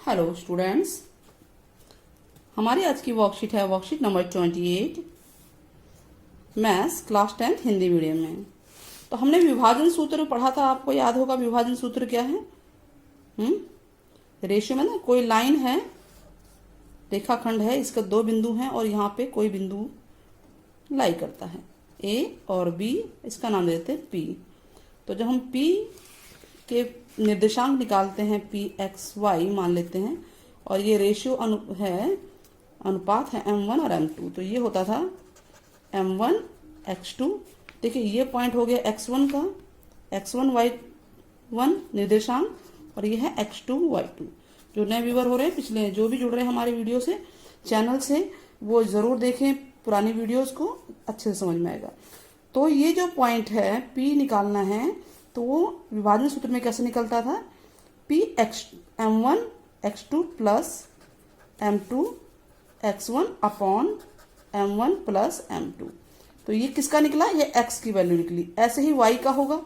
Hello students, हमारी आज की वर्कशीट है worksheet number 28 maths class 10th Hindi medium में। तो हमने विभाजन सूत्र पढ़ा था, आपको याद होगा विभाजन सूत्र क्या है। रेशियो में ना कोई लाइन है, रेखाखंड है, इसका दो बिंदु हैं और यहाँ पे कोई बिंदु लाई करता है ए और बी, इसका नाम देते हैं पी। तो जब हम पी के निर्देशांक निकालते हैं पी एक्स वाई मान लेते हैं, और ये रेशियो अनुपात है m1 और m2, तो ये होता था m1 x2। देखिए ये पॉइंट हो गया x1 का, x1 y1 निर्देशांक, और ये है x2 y2। जो नए व्यूअर हो रहे हैं, पिछले जो भी जुड़ रहे हैं हमारे वीडियो से चैनल से, वो जरूर देखें पुरानी वीडियोस को, अच्छे से समझ में आएगा। तो ये जो पॉइंट है P निकालना है, तो वो विभाजन सूत्र में कैसे निकलता था, P m1 x2 plus m2 x1 upon m1 plus m2। तो ये किसका निकला, ये x की वैल्यू निकली। ऐसे ही y का होगा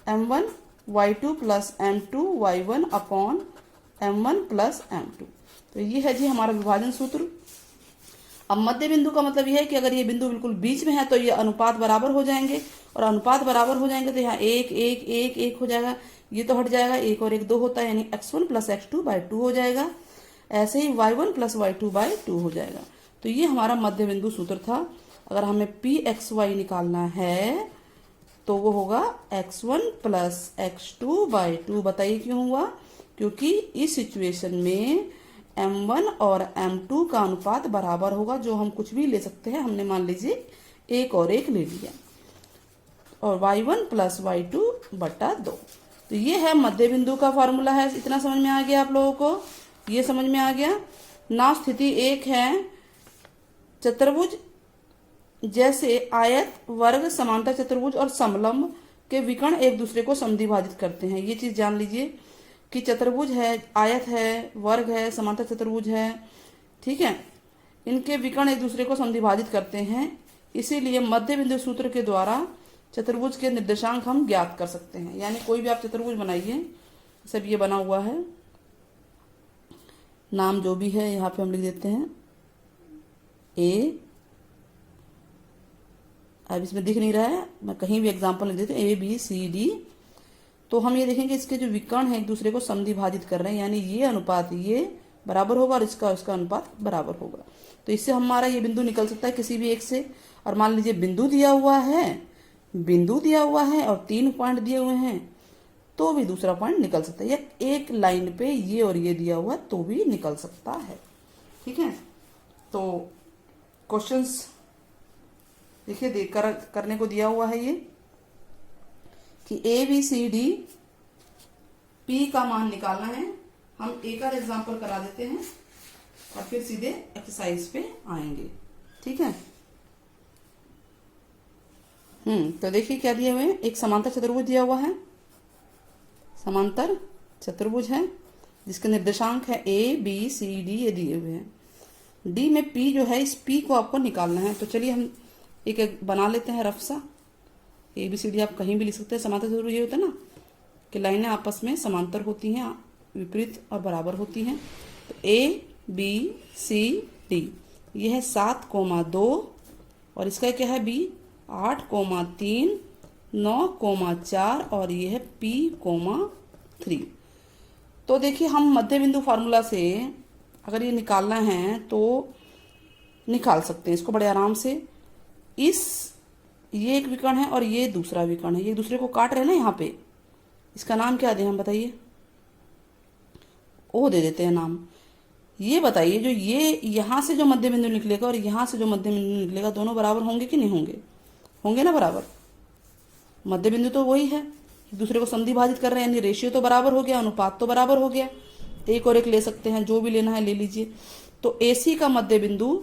m1 y2 plus m2 y1 upon m1 plus m2। तो ये है जी हमारा विभाजन सूत्र। अब मध्य बिंदु का मतलब यह है कि अगर ये बिंदु बिल्कुल बीच में है तो ये अनुपात बराबर हो जाएंगे, और अनुपात बराबर हो जाएंगे तो यहाँ एक एक एक एक हो जाएगा, ये तो हट जाएगा, एक और एक दो होता है, यानी x1 प्लस x2 बाई 2 हो जाएगा। ऐसे ही y1 प्लस y2 बाई 2 हो जाएगा। तो ये हमारा मध्य बिंदु सूत्र था। अगर हमें पी एक्स वाई निकालना है तो वो होगा x1 प्लस x2 बाई 2। बताइए क्यों हुआ, क्योंकि इस सिचुएशन में m1 और m2 का अनुपात बराबर होगा। जो हम कुछ भी ले सकते हैं, हमने मान लीजिए एक और एक ले लिया, और y1 प्लस y2 बटा 2। तो ये है मध्य बिंदु का फॉर्मूला है। इतना समझ में आ गया आप लोगों को, ये समझ में आ गया ना। स्थिति एक है, चतुर्भुज जैसे आयत, वर्ग, समांतर चतुर्भुज और समलंब के विकर्ण एक दूसरे को समद्विभाजित करते हैं। ये चीज जान लीजिए कि चतुर्भुज है, आयत है, वर्ग है, समांतर चतुर्भुज है, ठीक है, इनके विकर्ण एक दूसरे को समद्विभाजित करते हैं। इसीलिए मध्य बिंदु सूत्र के द्वारा चतुर्भुज के निर्देशांक हम ज्ञात कर सकते हैं। यानी कोई भी आप चतुर्भुज बनाइए, सब ये बना हुआ है, नाम जो भी है यहाँ पे हम लिख देते हैं ए। अब इसमें दिख नहीं रहा है, मैं कहीं भी एग्जाम्पल लिख देते हैं ABCD। तो हम ये देखेंगे इसके जो विकर्ण है एक दूसरे को समद्विभाजित कर रहे हैं, यानी ये अनुपात ये बराबर होगा और इसका अनुपात बराबर होगा। तो इससे हमारा ये बिंदु निकल सकता है किसी भी एक से। और मान लीजिए बिंदु दिया हुआ है और 3 पॉइंट दिए हुए हैं, तो भी दूसरा पॉइंट निकल सकता है। या एक लाइन पे ये और ये दिया हुआ तो भी निकल सकता है, ठीक है। तो क्वेश्चंस देखिए करने को दिया हुआ है ये कि ABCD P का मान निकालना है। हम एक और एग्जाम्पल करा देते हैं और फिर सीधे एक्सरसाइज पे आएंगे, ठीक है। तो देखिए क्या दिया हुआ है, एक समांतर चतुर्भुज दिया हुआ है, समांतर चतुर्भुज है जिसके निर्देशांक है ABCD, ये दिए हुए हैं। D में P जो है, इस P को आपको निकालना है। तो चलिए हम एक बना लेते हैं रफ सा। ABCD आप कहीं भी लिख सकते हैं। समांतर चतुर्भुज ये होता है ना कि लाइनें आपस में समांतर होती हैं, विपरीत और बराबर होती हैं। तो ABCD ये है 7,2, और इसका क्या है B 8,3, 9,4, और ये है P,3। तो देखिए हम मध्य बिंदु फार्मूला से अगर ये निकालना है तो निकाल सकते हैं इसको बड़े आराम से। ये एक विकर्ण है और ये दूसरा विकर्ण है, ये एक दूसरे को काट रहे हैं ना यहाँ पे। इसका नाम क्या दें हम, बताइए। ओ दे देते हैं नाम। ये बताइए जो ये यहाँ से जो मध्य बिंदु निकलेगा और यहाँ से जो मध्य बिंदु निकलेगा, दोनों बराबर होंगे कि नहीं होंगे? होंगे ना बराबर। मध्य बिंदु तो वही है, एक दूसरे को समद्विभाजित कर रहे हैं, यानी रेशियो तो बराबर हो गया, अनुपात तो बराबर हो गया। एक और एक ले सकते हैं, जो भी लेना है ले लीजिए। तो AC का मध्य बिंदु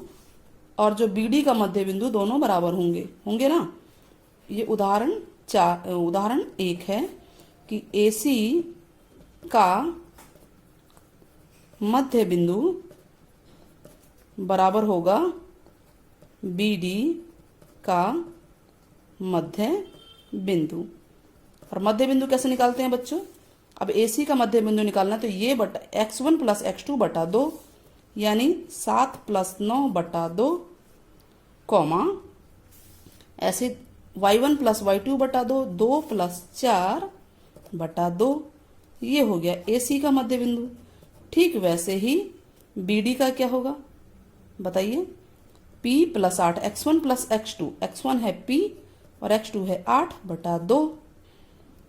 और जो BD का मध्य बिंदु दोनों बराबर होंगे ना। ये उदाहरण 1 है कि AC का मध्य बिंदु बराबर होगा BD का मध्य बिंदु। और मध्य बिंदु कैसे निकालते हैं बच्चों, अब AC का मध्य बिंदु निकालना, तो ये बटा x1 प्लस x2 बटा 2 यानी 7 प्लस 9 बटा 2, कॉमा ऐसे y1 प्लस y2 बटा 2, 2 प्लस 4 बटा 2, ये हो गया AC का मध्य बिंदु। ठीक वैसे ही BD का क्या होगा बताइए, P plus 8, x1 plus x2, x1 है P और x2 है 8 बटा 2,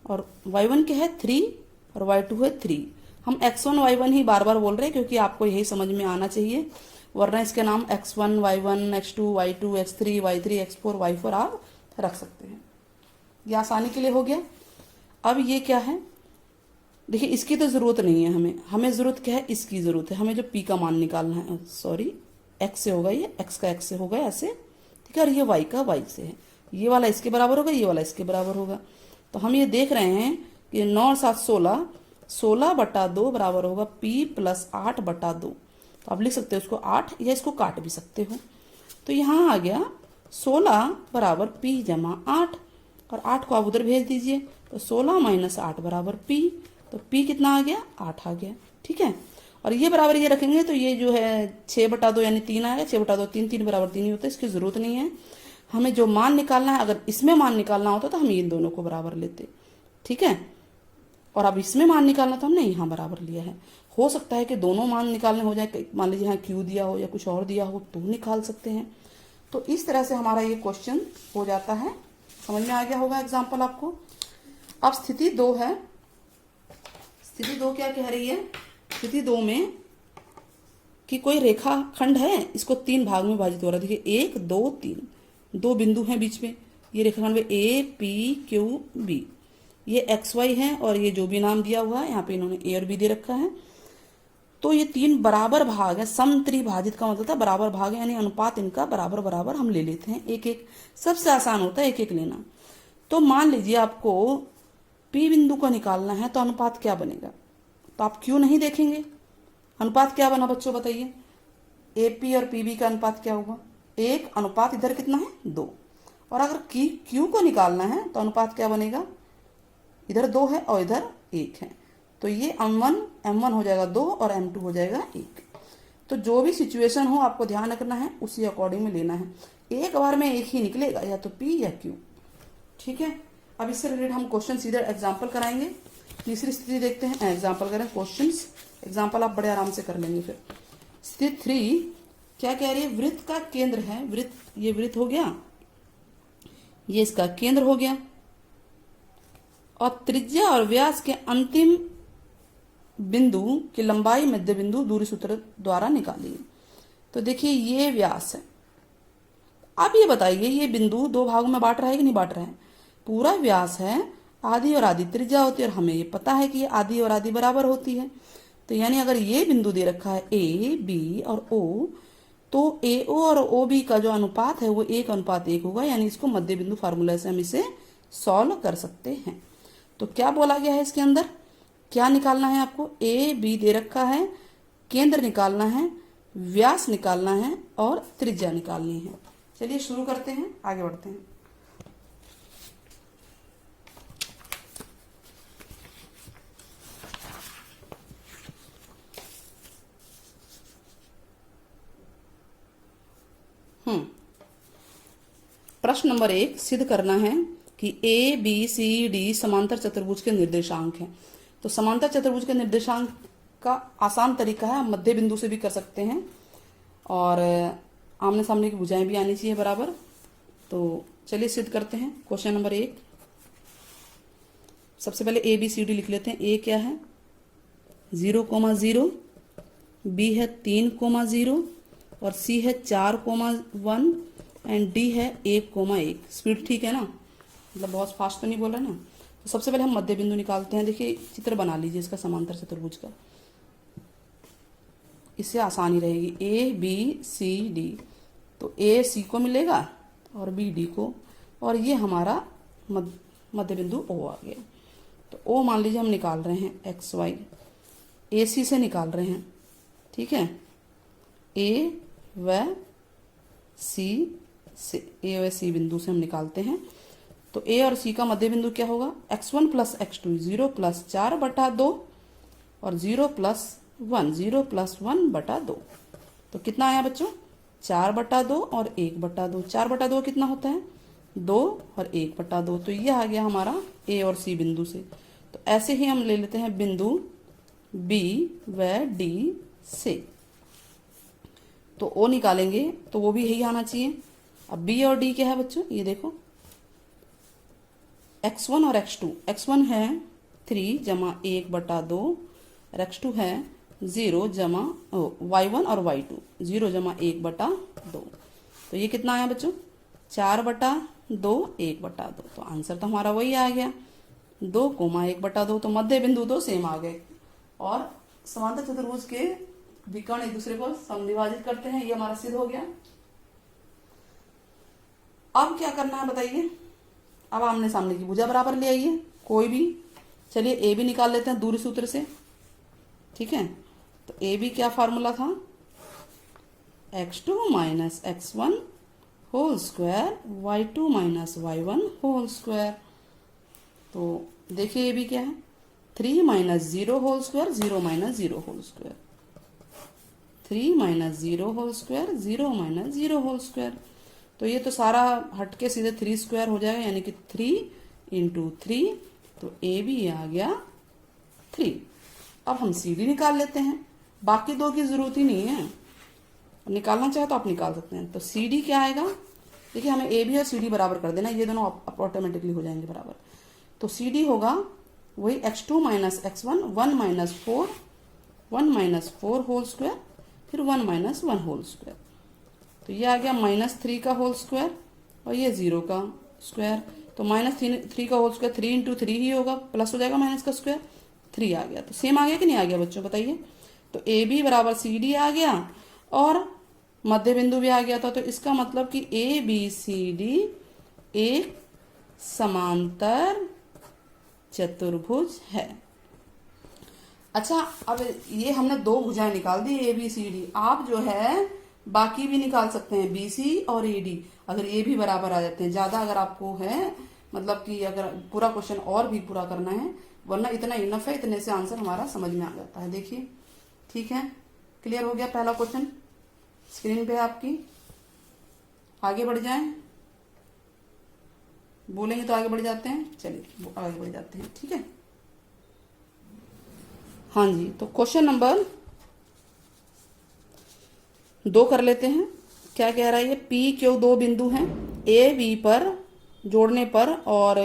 और y1 क्या है 3 और y2 है 3। हम x1 y1 ही बार बार बोल रहे हैं क्योंकि आपको यही समझ में आना चाहिए, वरना इसके नाम x1 y1 x2 y2 x3 y3 x4 y4 आप रख सकते हैं। ये आसानी के लिए हो गया। अब ये क्या है, देखिए इसकी तो ज़रूरत नहीं है, हमें ज़रूरत क्या है, इसकी ज़रूरत है। हमें जो p का मान निकालना है, सॉरी x से होगा, ये x का x से होगा ऐसे, ठीक है, और ये y का y से है। ये वाला इसके बराबर होगा, ये वाला इसके बराबर होगा। तो हम ये देख रहे हैं कि 9 और 7 16, 16 बटा 2 बराबर होगा p प्लस 8 बटा 2। तो आप लिख सकते हो उसको 8 या इसको काट भी सकते हो। तो यहाँ आ गया 16 बराबर p जमा 8, और 8 को आप उधर भेज दीजिए, तो 16 माइनस 8 बराबर p। तो p कितना आ गया, 8 आ गया, ठीक है। और ये बराबर ये रखेंगे तो ये जो है 6 बटा 2 यानी 3 आएगा, 6 बटा 2 3, 3 बराबर 3 ही होता है, इसकी जरूरत नहीं है। हमें जो मान निकालना है, अगर इसमें मान निकालना होता तो हम इन दोनों को बराबर लेते, ठीक है। और अब इसमें मान निकालना तो हमने यहाँ बराबर लिया है। हो सकता है कि दोनों मान निकालने हो जाए, मान लीजिए यहाँ क्यू दिया हो या कुछ और दिया हो तो निकाल सकते हैं। तो इस तरह से हमारा ये क्वेश्चन हो जाता है। समझ में आ गया होगा एग्जाम्पल आपको। अब स्थिति 2 है। स्थिति 2 क्या कह रही है, स्थिति 2 में कि कोई रेखा खंड है, इसको 3 भाग में विभाजित हो रहा है। देखिए 1 2 3, 2 बिंदु हैं बीच में। ये रेखाखंड में A P Q B, ये XY है, और ये जो भी नाम दिया हुआ है यहाँ पे इन्होंने A और B दे रखा है। तो ये 3 बराबर भाग है, समत्रिभाजित का मतलब था बराबर भाग है, यानी अनुपात इनका बराबर बराबर हम ले लेते हैं, एक एक। सबसे आसान होता है एक एक लेना। तो मान लीजिए आपको P बिंदु को निकालना है, तो अनुपात क्या बनेगा, तो आप Q नहीं देखेंगे, अनुपात क्या बना बच्चों बताइए, AP और PB का अनुपात क्या होगा, 1 अनुपात इधर कितना है 2। और अगर Q को निकालना है तो अनुपात क्या बनेगा, इधर 2 है और इधर 1 है, तो ये M1 हो जाएगा 2 और M2 हो जाएगा 1। तो जो भी सिचुएशन हो आपको ध्यान रखना है, उसी अकॉर्डिंग में लेना है। एक बार में एक ही निकलेगा, या तो P या Q, ठीक है। अब इससे रिलेटेड हम क्वेश्चन सीधे एग्जाम्पल कराएंगे। तीसरी स्थिति देखते हैं, एग्जाम्पल करें, क्वेश्चंस एग्जाम्पल आप बड़े आराम से कर लेंगे। फिर स्थिति 3 क्या कह रही है, वृत्त का केंद्र है, वृत्त, ये वृत्त हो गया, ये इसका केंद्र हो गया, और त्रिज्या और व्यास के अंतिम बिंदु की लंबाई मध्य बिंदु दूरी सूत्र द्वारा निकालिए। तो देखिए ये व्यास है। अब ये बताइए ये बिंदु 2 भागों में बांट रहा है कि नहीं बांट रहा है, पूरा व्यास है, आधी और आधी त्रिज्या होती है, और हमें ये पता है कि ये आधी और आधी बराबर होती है। तो यानी अगर ये बिंदु दे रखा है A B और O, तो AO और OB का जो अनुपात है वो 1:1 होगा, यानी इसको मध्य बिंदु फार्मूला से हम इसे सॉल्व कर सकते हैं। तो क्या बोला गया है इसके अंदर, क्या निकालना है आपको, A B दे रखा है, केंद्र निकालना है, व्यास निकालना है और त्रिज्या निकालनी है। चलिए शुरू करते हैं, आगे बढ़ते हैं। प्रश्न नंबर 1 सिद्ध करना है कि A B C D समांतर चतुर्भुज के निर्देशांक हैं। तो समांतर चतुर्भुज के निर्देशांक का आसान तरीका है, हम मध्य बिंदु से भी कर सकते हैं, और आमने सामने की भुजाएं भी आनी चाहिए बराबर। तो चलिए सिद्ध करते हैं। क्वेश्चन नंबर 1, सबसे पहले A B C D लिख लेते हैं। A क्या है 0,0, B है 3,0 और C है 4,1 एंड D है 1,1। स्पीड ठीक है ना, मतलब बहुत फास्ट तो नहीं बोल रहा ना। तो सबसे पहले हम मध्य बिंदु निकालते हैं। देखिए चित्र बना लीजिए इसका समांतर चतुर्भुज का, इससे आसानी रहेगी। A B C D, तो A C को मिलेगा और B D को, और ये हमारा मध्य बिंदु O आ गया। तो O मान लीजिए हम निकाल रहे हैं XY, AC से निकाल रहे हैं, ठीक है, A व C से, A व C बिंदु से हम निकालते हैं। तो ए और सी का मध्य बिंदु क्या होगा, x1 प्लस x2, 0 प्लस 4/2 और 0 प्लस 1, 0 प्लस 1/2। तो कितना आया बच्चों, 4/2 और 1/2। 4/2 कितना होता है, 2 और 1/2। तो ये आ गया हमारा ए और सी बिंदु से। तो ऐसे ही हम ले लेते हैं बिंदु बी व डी से। तो ओ निकालेंगे तो वो भी यही आना चाहिए। अब बी और डी क्या है बच्चों, ये देखो x1 और x2। x1 है 3 जमा 1/2 और x2 है 0 जमा y1 और y2, 0 जमा 1/2। तो ये कितना आया बच्चों, 4/2, 1/2। तो आंसर तो हमारा वही आ गया, 2, 1/2। तो मध्य बिंदु दो सेम आ गए। और समांतर चतुर्भुज के विकर्ण एक दूसरे को समद्विभाजित करते हैं, ये हमारा सिद्ध हो गया। अब क्या करना है बताइए, अब आमने सामने की भुजा बराबर ले आइए कोई भी। चलिए ए भी निकाल लेते हैं दूरी सूत्र से, ठीक है। तो ए भी क्या फार्मूला था, x2 minus x1 whole square y2 minus y1 whole square. तो देखिए ए भी क्या है, 3 minus 0 whole square, 0 minus 0 whole square, 3 minus 0 whole square, 0 minus 0 whole square. तो ये तो सारा हटके सीधे 3 स्क्वायर हो जाएगा, यानी कि 3 इंटू 3। तो ए भी आ गया 3। अब हम सी डी निकाल लेते हैं, बाकी दो की जरूरत ही नहीं है, निकालना चाहे तो आप निकाल सकते हैं। तो सी डी क्या आएगा, देखिए हमें ए बी और सी डी बराबर कर देना, ये दोनों ऑटोमेटिकली हो जाएंगे बराबर। तो सी डी होगा वही x2 minus x1, 1 minus 4, 1 minus 4 whole square, फिर 1 माइनस 1 होल स्क्वायर। तो ये आ गया -3 का होल स्क्वायर और ये 0 का स्क्वायर। तो -3 का होल स्क्वायर 3 इंटू 3 ही होगा, प्लस हो जाएगा माइनस का स्क्वायर, 3 आ गया। तो सेम आ गया कि नहीं आ गया बच्चों, बताइए। तो ए बी बराबर सी डी आ गया और मध्य बिंदु भी आ गया था। तो इसका मतलब कि ए बी सी डी एक समांतर चतुर्भुज है। अच्छा, अब ये हमने दो भुजाएं निकाल दी ए बी सी डी। आप जो है बाकी भी निकाल सकते हैं, बी सी और ए डी, अगर ए भी बराबर आ जाते हैं। ज्यादा अगर आपको है, मतलब कि अगर पूरा क्वेश्चन और भी पूरा करना है, वरना इतना इनफ है, इतने से आंसर हमारा समझ में आ जाता है। देखिए, ठीक है, क्लियर हो गया पहला क्वेश्चन स्क्रीन पे आपकी। आगे बढ़ जाएं, बोलेंगे तो आगे बढ़ जाते हैं। चलिए आगे बढ़ जाते हैं, ठीक है। हाँ जी, तो क्वेश्चन नंबर 2 कर लेते हैं। क्या कह रहा है ये, पी क्यू दो बिंदु हैं ए बी पर जोड़ने पर और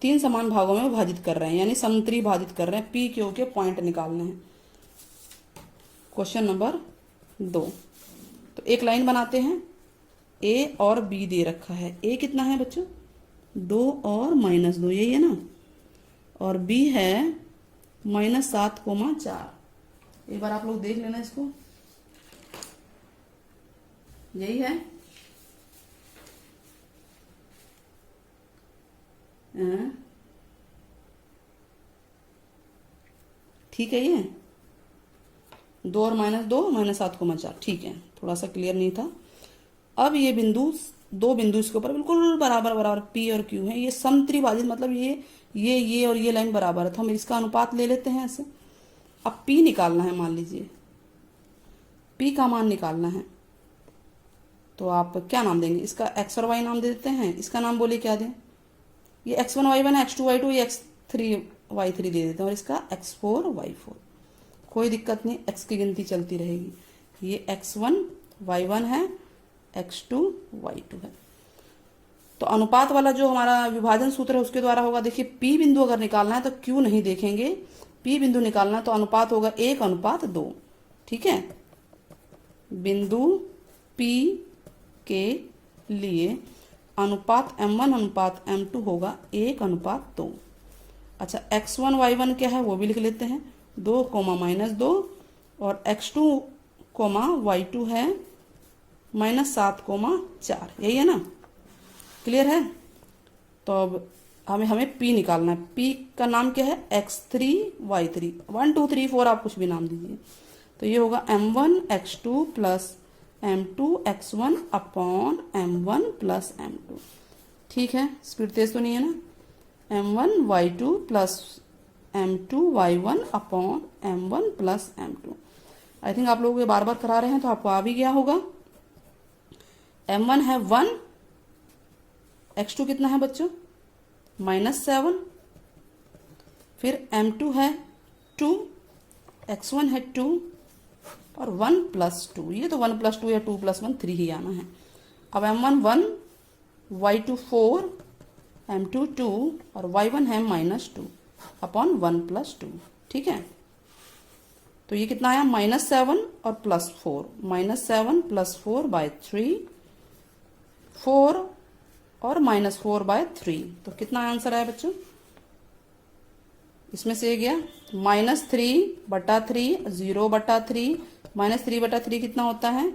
3 समान भागों में विभाजित कर रहे हैं, यानी समत्री भाजित कर रहे हैं। पी क्यू के पॉइंट निकालने हैं। Question number 2। तो एक लाइन बनाते हैं, ए और बी दे रखा है। ए कितना है बच्चों, 2 और -2, यही है ना। और बी है -7,4। एक बार आप लोग देख लेना इसको, यही है। ठीक है, ये 2 और -2 -7,4। ठीक है, थोड़ा सा क्लियर नहीं था। अब ये बिंदु, दो बिंदु इसके ऊपर बिल्कुल बराबर बराबर पी और क्यू है, ये समत्रिभाजित, मतलब ये और ये लाइन बराबर है। तो हम इसका अनुपात ले लेते हैं ऐसे। अब पी निकालना है, मान लीजिए पी का मान निकालना है, तो आप क्या नाम देंगे, इसका एक्स और वाई नाम दे देते हैं। इसका नाम बोलिए क्या दें, ये x1 y1 है, x2 y2, ये x3 y3 दे देते हैं, और इसका x4 y4। कोई दिक्कत नहीं, x की गिनती चलती रहेगी। ये x1 y1 है, x2 y2 है। तो अनुपात वाला जो हमारा विभाजन सूत्र है उसके द्वारा होगा। देखिए, p बिंदु अगर निकालना है तो q नहीं देखेंगे, p बिंदु निकालना है तो अनुपात होगा 1:2। ठीक है, बिंदु p के लिए अनुपात m1 अनुपात m2 होगा 1:2। अच्छा, x1 y1 क्या है वो भी लिख लेते हैं, 2, -2, और x2, y2 है -7,4। यही है ना, क्लियर है। तो अब हमें p निकालना है। p का नाम क्या है, x3 y3, 1 2 3 4 आप कुछ भी नाम दीजिए। तो ये होगा m1 x2 plus m2 x1 upon m1 plus m2। ठीक है, स्पीड तेज तो नहीं है ना। m1y2 plus m2y1 upon m1 plus m2। I think आप लोग ये बार बार करा रहे हैं तो आपको आ भी गया होगा। m1 है 1, x2 कितना है बच्चों -7, फिर m2 है 2, x1 है 2 और 1 प्लस 2। ये तो 1 प्लस 2 या 2 प्लस 1 3 ही आना है। अब m1 1, y2 4, m2 2 और y1 है -2 अपॉन 1 प्लस 2। ठीक है, तो ये कितना आया -7 और +4, -7 + 4 बाय 3, 4 और -4 बाय 3। तो कितना आंसर आया बच्चों, इसमें से गया -3/3, 0/3, -3/3 कितना होता है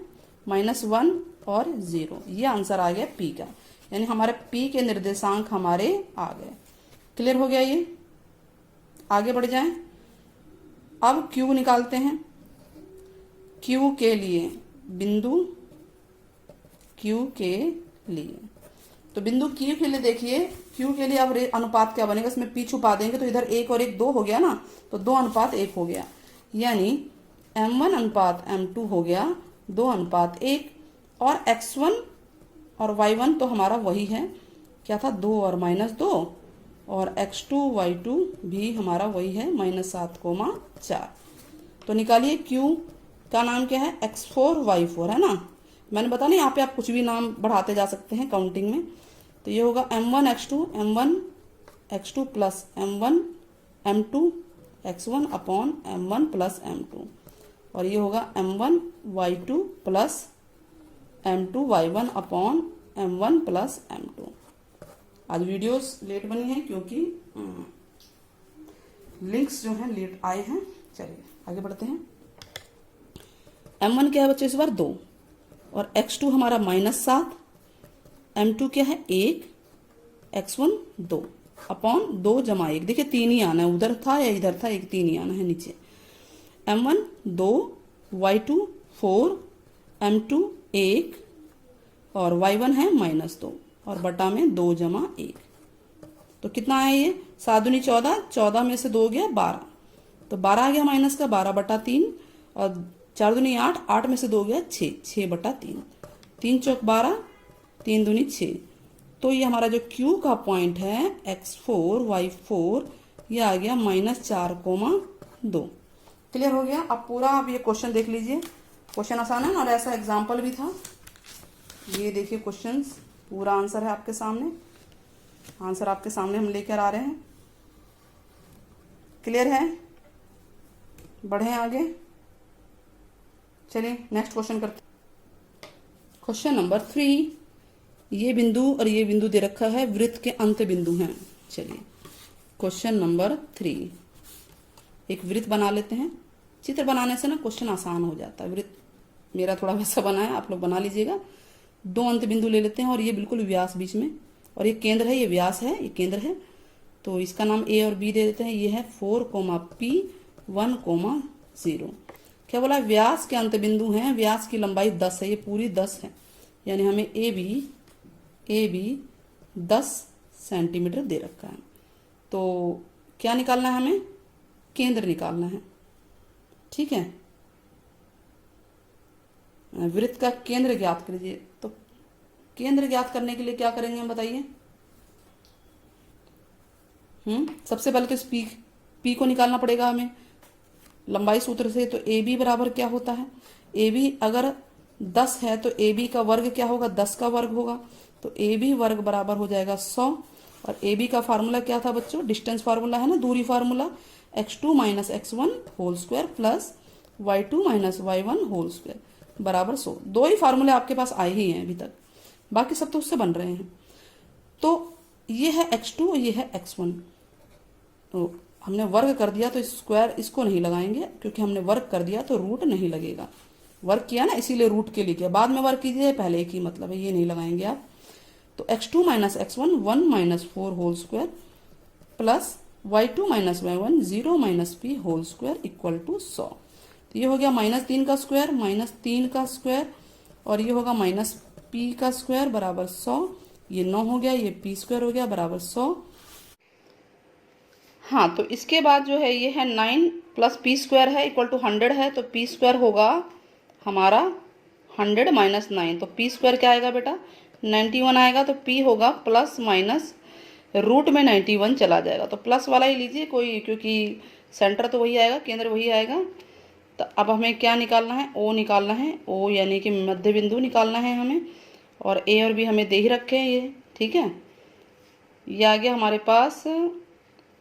-1 और 0। ये आंसर आ गया P का, यानी हमारे P के निर्देशांक हमारे आ गए। क्लियर हो गया ये। आगे बढ़ जाएं। अब Q निकालते हैं। Q के लिए बिंदु Q के लिए, तो बिंदु Q के लिए देखिए, Q के लिए अब अनुपात क्या बनेगा, इसमें P छुपा देंगे तो इधर 1 और 1 2 हो गया ना, तो 2:1 हो गया, यानी m1 अनुपात m2 हो गया 2:1। और x1 और y1 तो हमारा वही है, क्या था 2 और -2, और x2 y2 भी हमारा वही है -7,4। तो निकालिए Q का नाम क्या है, x4 y4 है ना। मैंने बता नहीं, यहाँ पे आप कुछ भी नाम बढ़ाते जा सकते हैं काउंटिंग में। तो ये होगा m1 x2 plus m2 x1 upon m1 plus m2, और ये होगा m1 y2 plus m2 y1 upon m1 plus m2। आज वीडियोस लेट बनी है क्योंकि लिंक्स जो हैं लेट आए हैं। चलिए आगे बढ़ते हैं। m1 क्या है बच्चे इस बार 2, और x2 हमारा -7, m2 क्या है 1, x1 2 अपॉन 2 + 1। देखिए 3 ही आना है, उधर था या इधर था, एक 3 ही आना है नीचे। m1 2, y2 4, m2 1 और y1 है -2 और बटा में 2 + 1। तो कितना आया ये 7 दूनी 14, 14 में से 2 गया 12, तो 12 आ गया माइनस का 12/3, और 4 दूनी 8, 8 में से 2 गया 6, 6/3, 3 चौक 12, 3 दूनी 6। तो ये हमारा जो Q का पॉइंट है x4 y4 ये आ गया -4,2। क्लियर हो गया। अब पूरा आप ये क्वेश्चन देख लीजिए, क्वेश्चन आसान है और ऐसा एग्जाम्पल भी था। ये देखिए क्वेश्चन पूरा आंसर है आपके सामने, आंसर आपके सामने हम लेकर आ रहे हैं। क्लियर है, बढ़े आगे। चलिए नेक्स्ट क्वेश्चन करते हैं। क्वेश्चन नंबर 3, ये बिंदु और ये बिंदु दे रखा है, वृत्त के अंत बिंदु हैं। चलिए क्वेश्चन नंबर 3, एक वृत्त बना लेते हैं। चित्र बनाने से ना क्वेश्चन आसान हो जाता है। वृत्त मेरा थोड़ा वैसा बना है, आप लोग बना लीजिएगा। 2 अंत बिंदु ले लेते हैं और ये बिल्कुल व्यास बीच में, और ये केंद्र है, ये व्यास है, ये केंद्र है। तो इसका नाम A और B दे देते हैं। ये है 4,P 1,0। क्या बोला, व्यास के अंत बिंदु हैं, व्यास की लंबाई 10 है, ये पूरी 10 है, यानी हमें ए बी 10 सेंटीमीटर दे रखा है। तो क्या निकालना है, हमें केंद्र निकालना है। ठीक है, वृत्त का केंद्र ज्ञात कीजिए। तो केंद्र ज्ञात करने के लिए क्या करेंगे हम बताइए। सबसे पहले तो इस P को निकालना पड़ेगा हमें लंबाई सूत्र से। तो AB बराबर क्या होता है, AB अगर 10 है तो AB का वर्ग क्या होगा, 10 का वर्ग होगा। तो AB वर्ग बराबर हो जाएगा 100, और AB का फार्मूला क्या था बच्चों, डिस्टेंस फार्मूला है ना, दूरी formula, x2 - x1 whole square plus y2 - y1 whole square बराबर 100। 2 ही फार्मूले आपके पास आए ही हैं अभी तक, बाकी सब तो उससे बन रहे हैं। तो ये है x2 और ये है x1। तो हमने वर्ग कर दिया तो स्क्वायर इसको नहीं लगाएंगे, क्योंकि हमने वर्ग कर दिया तो रूट नहीं लगेगा। वर्ग किया ना, इसीलिए रूट के लिए किया, बाद में वर्ग कीजिए, पहले एक ही मतलब है, ये नहीं लगाएंगे आप। तो x2 - x1 1 - 4 whole square plus y2 - y1 0 - p whole square equal to 100। तो ये हो गया -3 का स्क्वायर -3 का स्क्वायर, और ये होगा -p का स्क्वायर बराबर 100। ये 9 हो गया, ये पी स्क्वायर हो गया बराबर 100। हाँ, तो इसके बाद जो है ये है 9 प्लस पी स्क्वायर है इक्वल टू 100 है, तो पी स्क्वायर होगा हमारा 100 माइनस 9, तो पी स्क्वायर क्या आएगा बेटा 91 आएगा, तो पी होगा प्लस माइनस रूट में 91 चला जाएगा, तो प्लस वाला ही लीजिए कोई, क्योंकि सेंटर तो वही आएगा, केंद्र वही आएगा। तो अब हमें क्या निकालना है, ओ निकालना है, ओ यानी कि मध्य बिंदु निकालना है हमें, और ए और बी हमें दे ही रखे हैं ये, ठीक है। ये आ गया हमारे पास,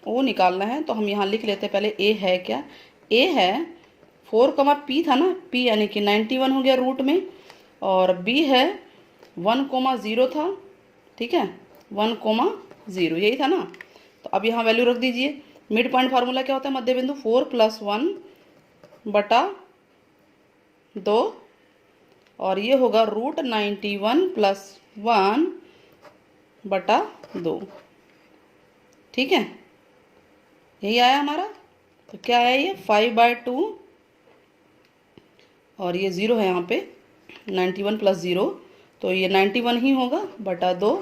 ओ निकालना है, तो हम यहाँ लिख लेते हैं पहले ए है क्या, ए है 4 पी था ना, पी यानी कि 91 हो गया रूट में, और बी है 1 0 था, ठीक है 1 0 यही था ना। तो अब यहाँ वैल्यू रख दीजिए, मिड पॉइंट फार्मूला क्या होता है मध्य बिंदु 4 + 1 बटा 2, और ये होगा रूट 91 + 1 बटा 2, ठीक है यही आया हमारा। तो क्या आया ये 5/2, और ये 0 है यहाँ पे 91 + 0, तो ये 91 ही होगा बटा 2।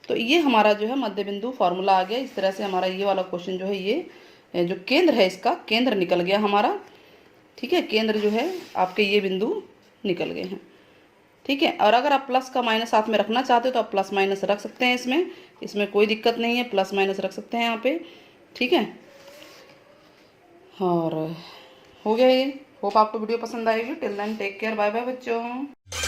तो ये हमारा जो है मध्य बिंदु फार्मूला आ गया। इस तरह से हमारा ये वाला क्वेश्चन जो है, ये जो केंद्र है इसका केंद्र निकल गया हमारा, ठीक है केंद्र जो है आपके ये बिंदु निकल गए हैं, ठीक है। और अगर आप प्लस का माइनस साथ में रखना चाहते हो तो आप प्लस माइनस रख सकते हैं, इसमें कोई दिक्कत नहीं है, प्लस माइनस रख सकते हैं यहाँ पे, ठीक है। और हो गया ये, होप आपको वीडियो पसंद आएगी। Till then take care, bye bye बच्चों।